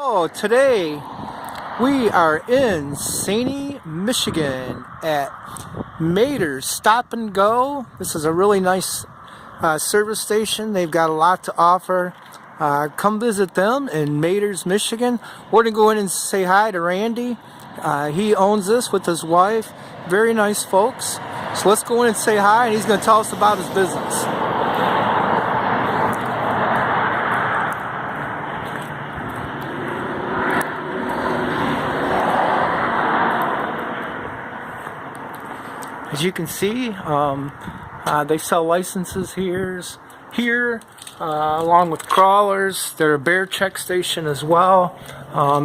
Oh, today we are in Seney, Michigan at Mater's Stop and Go. This is a really nice service station. They've got a lot to offer. Come visit them in Mater's, Michigan. We're going to go in and say hi to Randy. He owns this with his wife. Very nice folks. So let's go in and say hi, and he's going to tell us about his business. As you can see, they sell licenses here along with crawlers. They're a bear check station as well.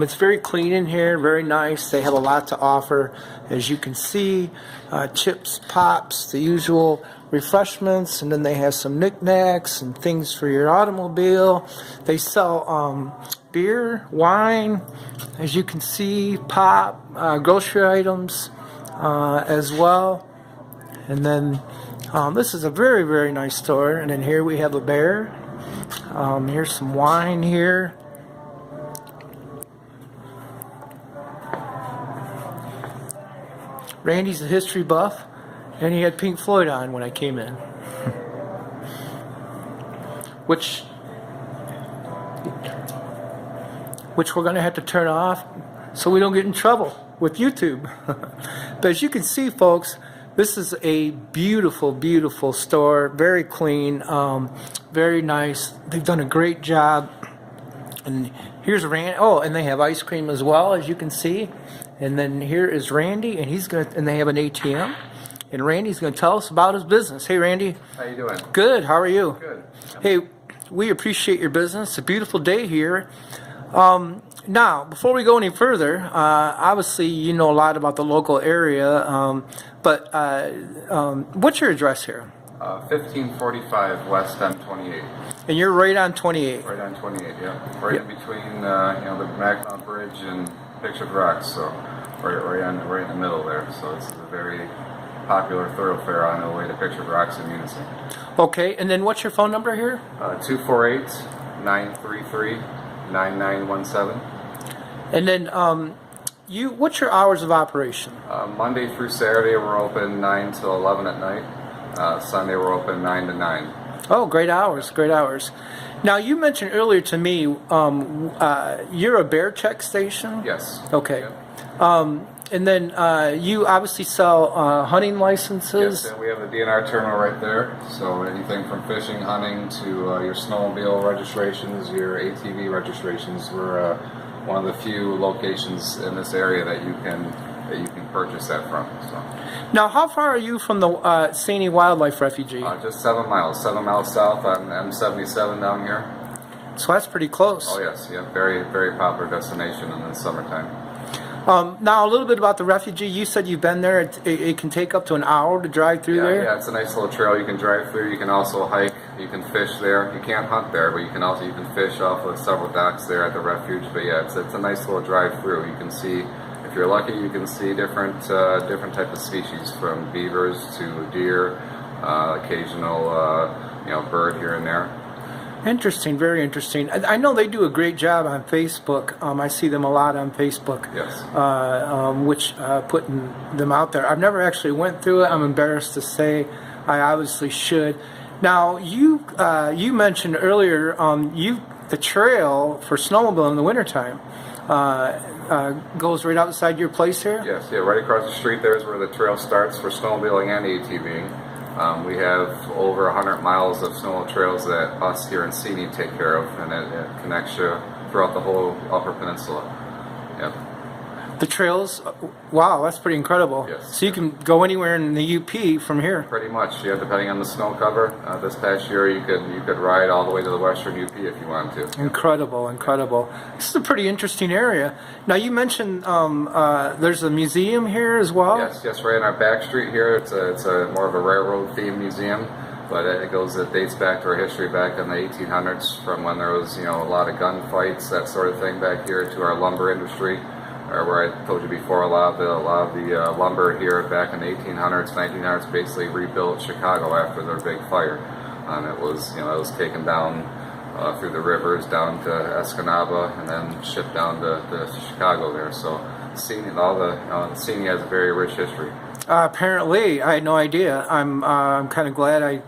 It's very clean in here, very nice. They have a lot to offer. As you can see, chips, pops, the usual refreshments, and then they have some knickknacks and things for your automobile. They sell beer, wine, as you can see, pop, grocery items as well. And then this is a very, very nice store. And then here we have a bear. Here's some wine here. Randy's a history buff, and he had Pink Floyd on when I came in. Which we're going to have to turn off so we don't get in trouble with YouTube. But as you can see, folks, this is a beautiful, beautiful store. Very clean, very nice. They've done a great job. And here's Randy. Oh, and they have ice cream as well, as you can see. And then here is Randy, and and they have an ATM. And Randy's going to tell us about his business. Hey, Randy. How you doing? Good. How are you? Good. Hey, we appreciate your business. It's a beautiful day here. Now, before we go any further, obviously you know a lot about the local area, but what's your address here? 1545 West M28. And you're right on 28. Right on 28, yeah. Right in between, the Mackinac Bridge and Pictured Rocks, so right in the middle there. So it's a very popular thoroughfare on the way to Pictured Rocks in Unison. Okay, and then what's your phone number here? 248-933-9917. And then what's your hours of operation? Monday through Saturday we're open 9 till 11 at night. Sunday we're open 9 to 9. Oh, great hours, great hours. Now, you mentioned earlier to me you're a bear check station? Yes. Okay. Yep. And then you obviously sell hunting licenses? Yes, and we have the DNR terminal right there. So anything from fishing, hunting, to your snowmobile registrations, your ATV registrations. We're one of the few locations in this area that you can purchase that from. So. Now, how far are you from the Seney Wildlife Refuge? Just 7 miles. 7 miles south on M77 down here. So that's pretty close. Oh yes, yeah, very, very popular destination in the summertime. Now, a little bit about the refugee. You said you've been there. It can take up to an hour to drive through there? Yeah, it's a nice little trail you can drive through. You can also hike. You can fish there. You can't hunt there, but you can fish off of several docks there at the refuge. But yeah, it's a nice little drive through. You can see, if you're lucky, you can see different type of species, from beavers to deer, occasional bird here and there. Interesting, very interesting. I know they do a great job on Facebook. I see them a lot on Facebook. Yes. Putting them out there. I've never actually went through it. I'm embarrassed to say. I obviously should. Now, you mentioned earlier the trail for snowmobile in the wintertime goes right outside your place here? Yes, yeah, right across the street there is where the trail starts for snowmobiling and ATVing. We have over 100 miles of snow trails that us here in Seney take care of, and it connects you throughout the whole Upper Peninsula. Yep. The trails, wow, that's pretty incredible. Yes. So you can go anywhere in the UP from here. Pretty much, yeah. Depending on the snow cover. This past year, you could ride all the way to the western UP if you wanted to. Incredible, incredible. This is a pretty interesting area. Now, you mentioned there's a museum here as well. Yes, right on our back street here. It's a more of a railroad themed museum, but it dates back to our history back in the 1800s, from when there was a lot of gunfights, that sort of thing back here, to our lumber industry. Where I told you before, a lot of the lumber here back in the 1800s, 1900s, basically rebuilt Chicago after their big fire. It was taken down through the rivers down to Escanaba and then shipped down to Chicago there. So Seney, Seney has a very rich history. Apparently, I had no idea. I'm kind of glad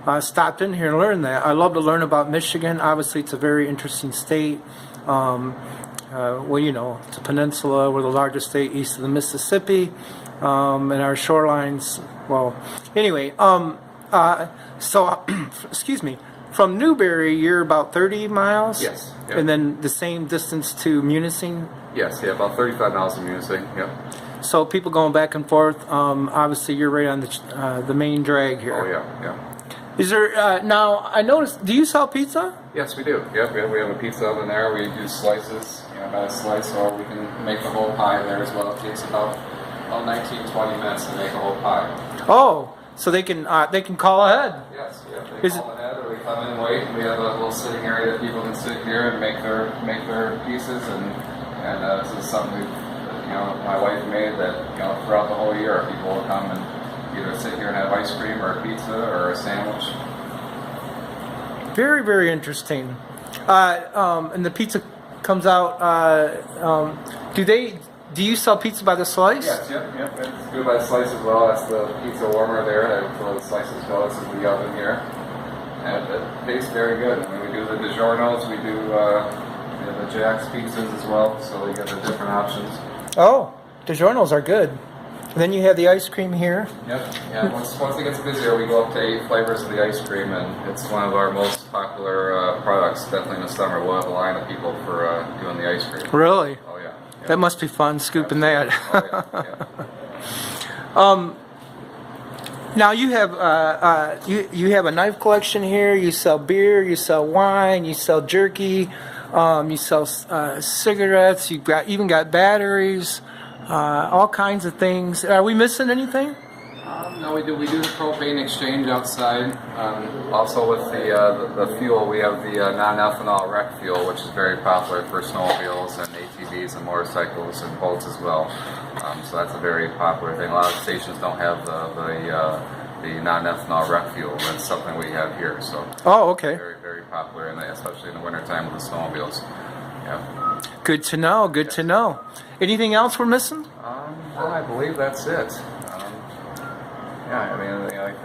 I stopped in here and learned that. I love to learn about Michigan. Obviously, it's a very interesting state. Well, you know, it's a peninsula. We're the largest state east of the Mississippi, and our shorelines. Well, anyway, so excuse me. From Newberry, you're about 30 miles. Yes. Yep. And then the same distance to Munising. Yes. Yeah. About 35 miles from Munising. Yep. So people going back and forth. Obviously, you're right on the main drag here. Oh yeah. Yeah. Is there now? I noticed. Do you sell pizza? Yes, we do. Yep, we have a pizza oven there. We do slices, about a slice, or we can make the whole pie there as well. It takes about 19-20 minutes to make a whole pie. Oh, so they can call ahead. Yes, yeah. They call ahead, or we come in and wait. We have a little sitting area that people can sit here and make their pieces, and this is something my wife made that throughout the whole year people will come and either sit here and have ice cream or a pizza or a sandwich. Very, very interesting. And the pizza comes out. Do you sell pizza by the slice? Yes, yep. It's good by the slice as well. That's the pizza warmer there. That's where the slices go. This is the oven here. And it tastes very good. I mean, we do the DiGiorno's, we do the Jack's pizzas as well, so we get the different options. Oh, DiGiorno's are good. And then you have the ice cream here. Yep. Yeah. Once it gets busier, we go up to 8 flavors of the ice cream, and it's one of our most popular products. Definitely in the summer, we'll have a line of people for doing the ice cream. Really? Oh yeah. Yep. That must be fun scooping that. Oh, yeah. Now you have you have a knife collection here. You sell beer, you sell wine, you sell jerky, you sell cigarettes. You've even got batteries. All kinds of things. Are we missing anything? No, we do. We do the propane exchange outside. Also, with the fuel, we have the non-ethanol rec fuel, which is very popular for snowmobiles and ATVs and motorcycles and boats as well. So that's a very popular thing. A lot of stations don't have the non-ethanol rec fuel. That's something we have here. So. Oh, okay. Very, very popular, especially in the wintertime with the snowmobiles. Yeah. Good to know. Good to know. Anything else we're missing? Well, I believe that's it. Yeah, I mean, like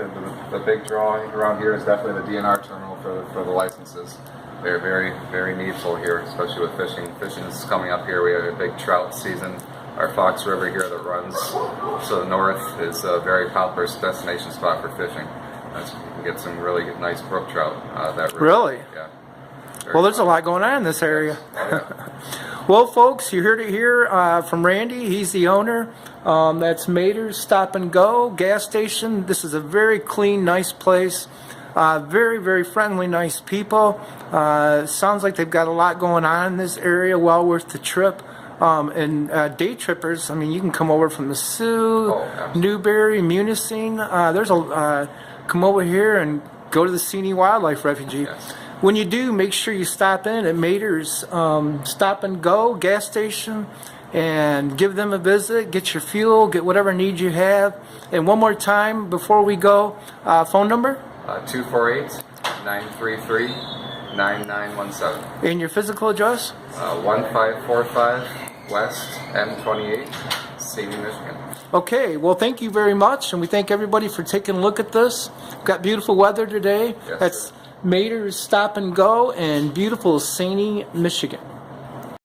the big draw around here is definitely the DNR terminal for the licenses. They're very, very needful here, especially with fishing. Fishing is coming up here. We have a big trout season. Our Fox River here that runs to the north is a very popular destination spot for fishing. You can get some really nice brook trout that river. Really? Yeah. Well, there's a lot going on in this area. Oh, yeah. Well, folks, you heard it here from Randy. He's the owner. That's Mater's Stop and Go gas station. This is a very clean, nice place. Very, very friendly, nice people. Sounds like they've got a lot going on in this area. Well worth the trip. And day trippers, I mean, you can come over from the Sioux, Newberry, Munising. Come over here and go to the Seney Wildlife Refuge. Yes. When you do, make sure you stop in at Mater's Stop and Go gas station and give them a visit, get your fuel, get whatever needs you have. And one more time before we go, phone number? 248-933-9917. And your physical address? 1545 West M28, Seney, Michigan. Okay, well, thank you very much, and we thank everybody for taking a look at this. We've got beautiful weather today. Yes, That's sir. Mater's Stop and Go in beautiful Seney, Michigan.